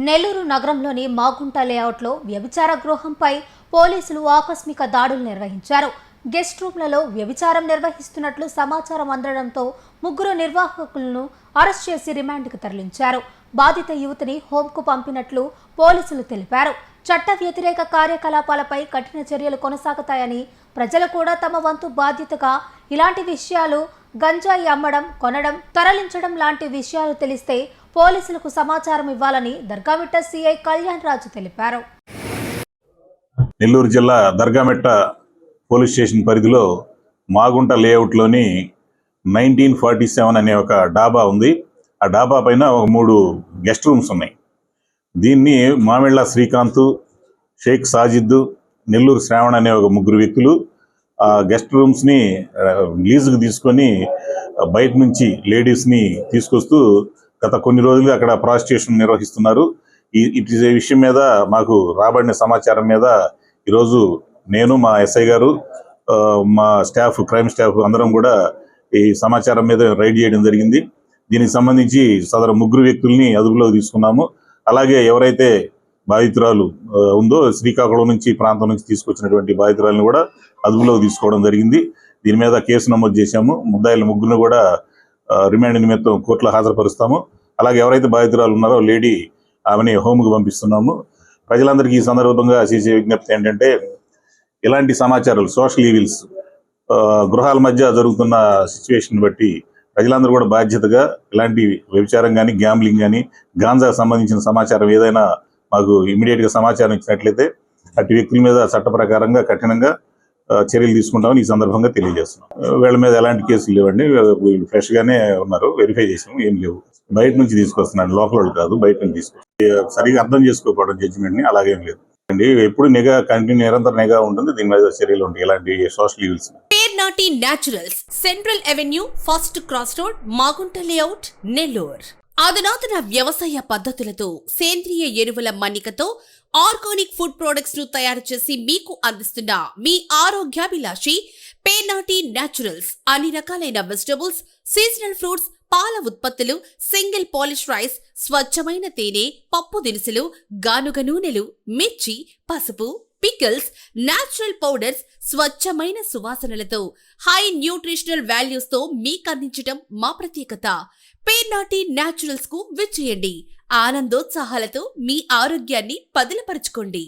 నెల్లూరు నగరంలోని మాగుంట లేఅవుట్లో వ్యభిచార గృహంపై పోలీసులు ఆకస్మిక దాడులు నిర్వహించారు. గెస్ట్ రూమ్లలో వ్యభిచారం నిర్వహిస్తున్నట్లు సమాచారం అందడంతో ముగ్గురు నిర్వాహకులను అరెస్ట్ చేసి రిమాండ్కు తరలించారు. బాధిత యువతిని హోంకు పంపినట్లు పోలీసులు తెలిపారు. చట్ట వ్యతిరేక కార్యకలాపాలపై కఠిన చర్యలు కొనసాగుతాయని, ప్రజలు కూడా తమ వంతు బాధ్యతగా ఇలాంటి విషయాలు గంజాయి అమ్మడం, కొనడం, తరలించడం లాంటి విషయాలు తెలిస్తే పోలీసులకు సమాచారం ఇవ్వాలని దర్గామిట్ట సిఐ కళ్యాణ్ రాజు తెలిపారు. నెల్లూరు జిల్లా దర్గామిట్ట పోలీస్ స్టేషన్ పరిధిలో మాగుంట లేఅవుట్లోని 1947 అనే ఒక డాబా ఉంది. ఆ డాబా పైన ఒక 3 గెస్ట్ రూమ్స్ ఉన్నాయి. దీన్ని మామిళ్ళ శ్రీకాంత్, షేక్ సాజిద్, నెల్లూరు శ్రావణ్ అనే ఒక ముగ్గురు వ్యక్తులు ఆ గెస్ట్ రూమ్స్ని లీజుకు తీసుకొని బయట నుంచి లేడీస్ని తీసుకొస్తూ గత కొన్ని రోజులుగా అక్కడ ప్రాస్టిట్యూషన్ నిర్వహిస్తున్నారు. ఈ విషయం మీద మాకు రాబడిన సమాచారం మీద ఈరోజు నేను, మా ఎస్ఐ గారు, మా స్టాఫ్, క్రైమ్ స్టాఫ్ అందరం కూడా ఈ సమాచారం మీద రైడ్ చేయడం జరిగింది. దీనికి సంబంధించి సదరు ముగ్గురు వ్యక్తుల్ని అదుపులోకి తీసుకున్నాము. అలాగే ఎవరైతే బాధితురాలు ఉందో శ్రీకాకుళం నుంచి ప్రాంతం నుంచి తీసుకొచ్చినటువంటి బాధితురాలను కూడా అదుపులోకి తీసుకోవడం జరిగింది. దీని మీద కేసు నమోదు చేశాము. ముద్దాయిల ముగ్గురును కూడా రిమాండ్ నిమిత్తం కోర్టులో హాజరుపరుస్తాము. అలాగే ఎవరైతే బాధితురాలు ఉన్నారో లేడీ ఆమెని హోమ్కి పంపిస్తున్నాము. ప్రజలందరికీ ఈ సందర్భంగా చేసే విజ్ఞప్తి ఏంటంటే, ఇలాంటి సమాచారాలు, సోషల్ ఈవిల్స్, గృహాల మధ్య జరుగుతున్న సిచ్యువేషన్ బట్టి ప్రజలందరూ కూడా బాధ్యతగా ఇలాంటి వ్యభిచారం కానీ, గ్యాంబ్లింగ్ కానీ, గాంజాకు సంబంధించిన సమాచారం ఏదైనా మాకు ఇమీడియట్గా సమాచారం ఇచ్చినట్లయితే అటు వ్యక్తుల మీద చట్ట ప్రకారంగా కఠినంగా చర్యలు తీసుకుంటామని ఈ సందర్భంగా తెలియజేస్తున్నాం. వీళ్ళ మీద ఎలాంటి కేసులు లేవండి. ఫ్రెష్ గానే ఉన్నారు. వెరిఫై చేసాము, ఏం లేవు. బయట నుంచి తీసుకొస్తున్నాను, లోపల వాళ్ళు కాదు, బయట నుంచి తీసుకొస్తాను. సరిగా అర్థం చేసుకోకపోవడం జడ్జిమెంట్ ని. అలాగేం లేదు అండి. ఎప్పుడు నిఘా, కంటిన్యూ నిరంతర నిఘా ఉంటుంది. దీని మీద చర్యలు ఉంటాయి. ఇలాంటి social evils. Pernati naturals, central avenue, first cross road, Magunta layout, Nellore. అధునాతన వ్యవసాయ పద్ధతులతో, సేంద్రియ ఎరువుల మన్నికతో ఆర్గానిక్ ఫుడ్ ప్రొడక్ట్స్ ను తయారు చేసి మీకు అందిస్తున్న మీ ఆరోగ్యాభిలాషి పేర్నాటి న్యాచురల్స్. అన్ని రకాలైన వెజిటబుల్స్, సీజనల్ ఫ్రూట్స్, పాల ఉత్పత్తులు, సింగిల్ పాలిష్ రైస్, స్వచ్ఛమైన తేనె, పప్పు దినుసులు, గానుగ నూనెలు, మిర్చి, పసుపు, పికిల్స్, న్యాచురల్ పౌడర్స్, స్వచ్ఛమైన సువాసనలతో హై న్యూట్రిషనల్ వాల్యూస్ తో మీకు అందించడం మా ప్రత్యేకత. పేర్నాటి న్యాచురల్స్ కు విచ్చేయండి. ఆనందోత్సాహాలతో మీ ఆరోగ్యాన్ని పదిలపరచుకోండి.